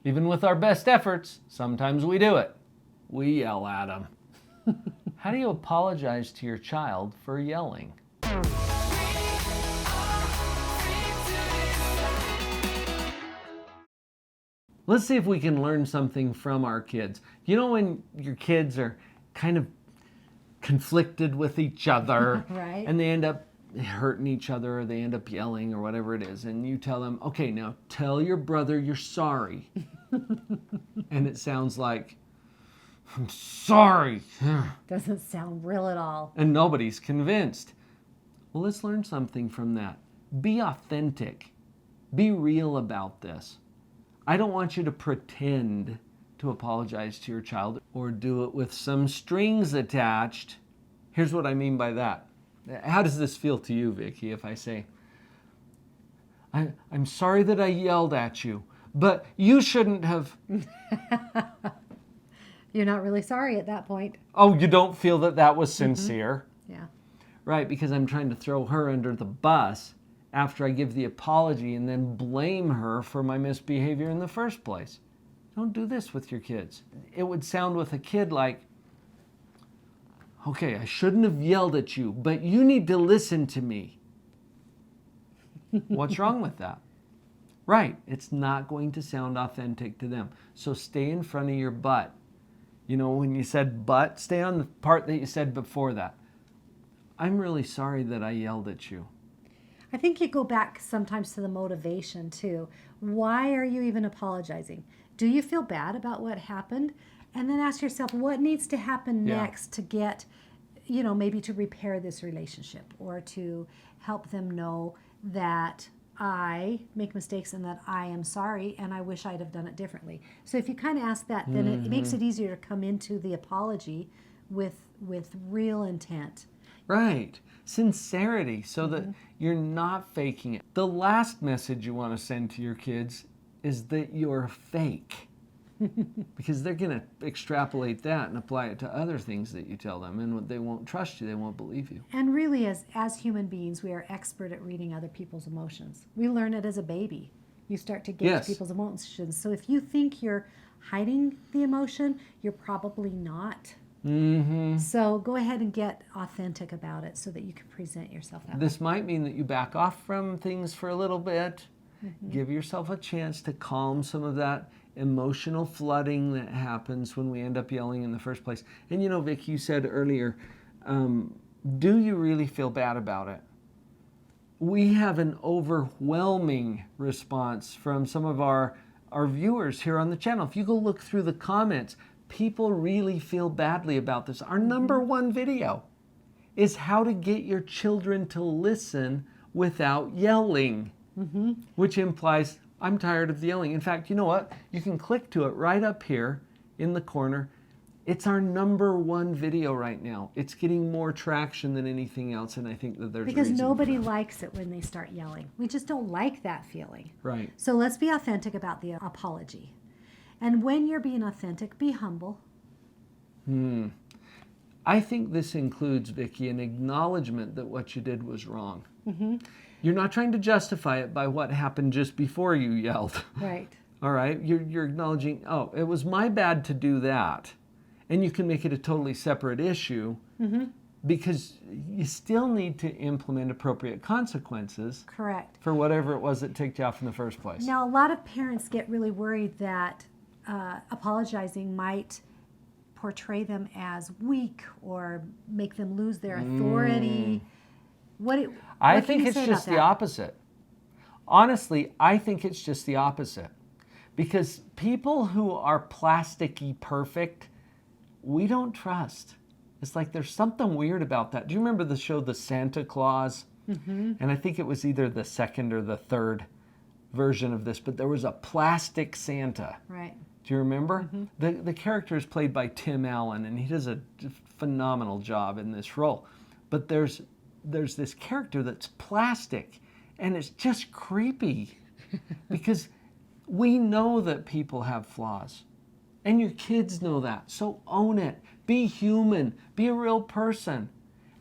Even with our best efforts, sometimes we do it. We yell at them. How do you apologize to your child for yelling? Let's see if we can learn something from our kids. You know when your kids are kind of conflicted with each other, Right. and they end up hurting each other, or they end up yelling, or whatever it is, and you tell them, okay, now tell your brother you're sorry. And it sounds like, I'm sorry. Doesn't sound real at all. And nobody's convinced. Well, let's learn something from that. Be authentic. Be real about this. I don't want you to pretend to apologize to your child or do it with some strings attached. Here's what I mean by that. How does this feel to you, Vicki, if I say, I'm sorry that I yelled at you, but you shouldn't have... You're not really sorry at that point. Oh, you don't feel that that was sincere? Yeah. Right, because I'm trying to throw her under the bus after I give the apology and then blame her for my misbehavior in the first place. Don't do this with your kids. It would sound with a kid like, okay, I shouldn't have yelled at you, but you need to listen to me. What's wrong with that? Right, it's not going to sound authentic to them. So stay in front of your but. You know, when you said but, stay on the part that you said before that. I'm really sorry that I yelled at you. I think you go back sometimes to the motivation too. Why are you even apologizing? Do you feel bad about what happened? And then ask yourself, what needs to happen next to get, maybe to repair this relationship or to help them know that I make mistakes and that I am sorry and I wish I'd have done it differently. So if you kind of ask that, then it makes it easier to come into the apology with real intent. Right. Sincerity, so that you're not faking it. The last message you want to send to your kids is that you're fake. Because they're going to extrapolate that and apply it to other things that you tell them, and they won't trust you, they won't believe you. And really, as human beings, we are expert at reading other people's emotions. We learn it as a baby. You start to gauge people's emotions. So if you think you're hiding the emotion, you're probably not. So go ahead and get authentic about it so that you can present yourself that way. This might mean that you back off from things for a little bit. Give yourself a chance to calm some of that emotional flooding that happens when we end up yelling in the first place. And you know, Vic, you said earlier, do you really feel bad about it? We have an overwhelming response from some of our viewers here on the channel. If you go look through the comments, people really feel badly about this. Our number one video is how to get your children to listen without yelling, which implies, I'm tired of the yelling. In fact, you know what? You can click to it right up here in the corner. It's our number one video right now. It's getting more traction than anything else, and I think that there's because reason nobody for that. likes it when they start yelling. We just don't like that feeling. Right. So let's be authentic about the apology. And when you're being authentic, be humble. I think this includes, Vicki, an acknowledgement that what you did was wrong. You're not trying to justify it by what happened just before you yelled. Right. All right? You're acknowledging, oh, it was my bad to do that. And you can make it a totally separate issue because you still need to implement appropriate consequences. Correct. For whatever it was that ticked you off in the first place. Now, a lot of parents get really worried that apologizing might portray them as weak or make them lose their authority. I think it's just the opposite. Honestly, I think it's just the opposite. Because people who are plasticky perfect, we don't trust. It's like there's something weird about that. Do you remember the show The Santa Claus? And I think it was either the second or the third version of this, but there was a plastic Santa. Right. Do you remember? The character is played by Tim Allen, and he does a phenomenal job in this role. But there's this character that's plastic, and it's just creepy because we know that people have flaws, and your kids know that. So own it. Be human. Be a real person.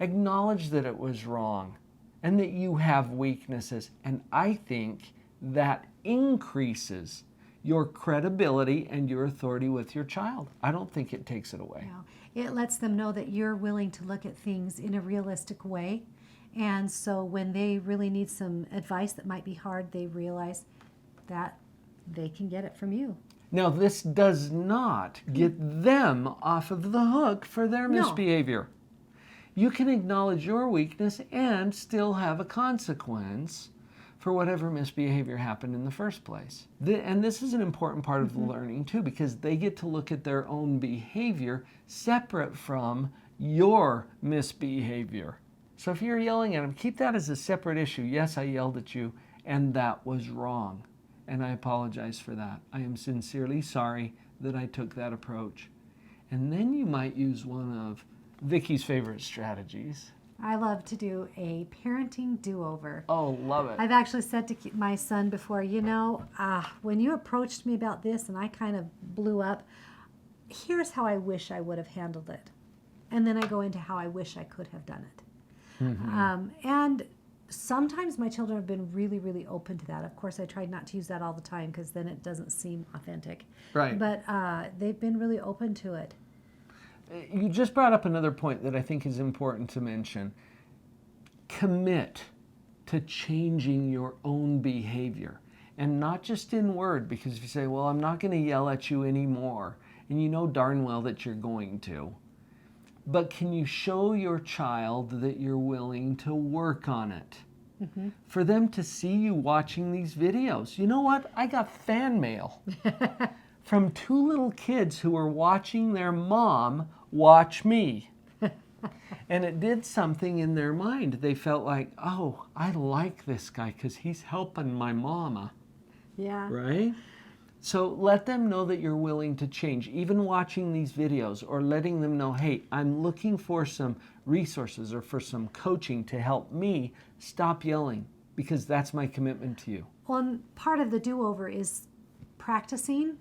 Acknowledge that it was wrong and that you have weaknesses. And I think that increases your credibility and your authority with your child. I don't think it takes it away. No. It lets them know that you're willing to look at things in a realistic way. And so when they really need some advice that might be hard, they realize that they can get it from you. Now, this does not get them off of the hook for their misbehavior. You can acknowledge your weakness and still have a consequence for whatever misbehavior happened in the first place. And this is an important part of the learning too, because they get to look at their own behavior separate from your misbehavior. So if you're yelling at them, keep that as a separate issue. Yes, I yelled at you, and that was wrong. And I apologize for that. I am sincerely sorry that I took that approach. And then you might use one of Vicki's favorite strategies. I love to do a parenting do-over. Oh, love it. I've actually said to my son before, when you approached me about this and I kind of blew up, here's how I wish I would have handled it. And then I go into how I wish I could have done it. And sometimes my children have been really, really open to that. Of course, I tried not to use that all the time because then it doesn't seem authentic. Right. But they've been really open to it. You just brought up another point that I think is important to mention. Commit to changing your own behavior, and not just in word, because if you say, well, I'm not going to yell at you anymore, and you know darn well that you're going to, but can you show your child that you're willing to work on it? For them to see you watching these videos. You know what? I got fan mail from 2 little kids who were watching their mom watch me. And it did something in their mind. They felt like, oh, I like this guy because he's helping my mama. Yeah. Right? So let them know that you're willing to change, even watching these videos, or letting them know, hey, I'm looking for some resources or for some coaching to help me stop yelling, because that's my commitment to you. Well, and part of the do-over is practicing.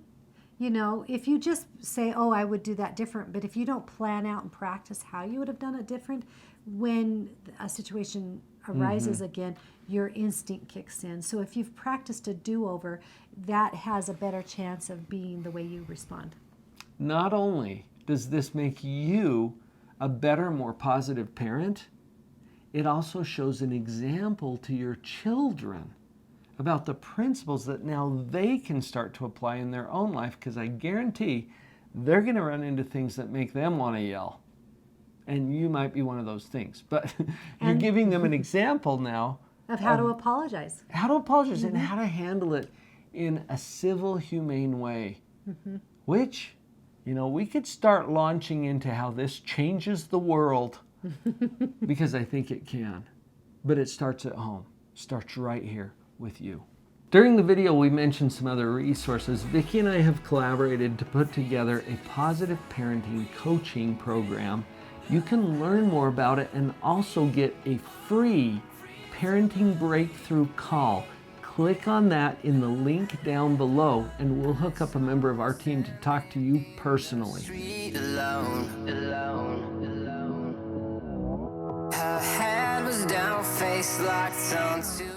If you just say, oh, I would do that different, but if you don't plan out and practice how you would have done it different, when a situation arises again, your instinct kicks in. So if you've practiced a do-over, that has a better chance of being the way you respond. Not only does this make you a better, more positive parent, it also shows an example to your children about the principles that now they can start to apply in their own life, because I guarantee they're going to run into things that make them want to yell. And you might be one of those things. But you're giving them an example now of how to apologize. How to apologize and how to handle it in a civil, humane way. Which, we could start launching into how this changes the world, because I think it can. But it starts at home. Starts right here with you. During the video, we mentioned some other resources. Vicki and I have collaborated to put together a positive parenting coaching program. You can learn more about it and also get a free parenting breakthrough call. Click on that in the link down below, and we'll hook up a member of our team to talk to you personally. Her head was down, face locked onto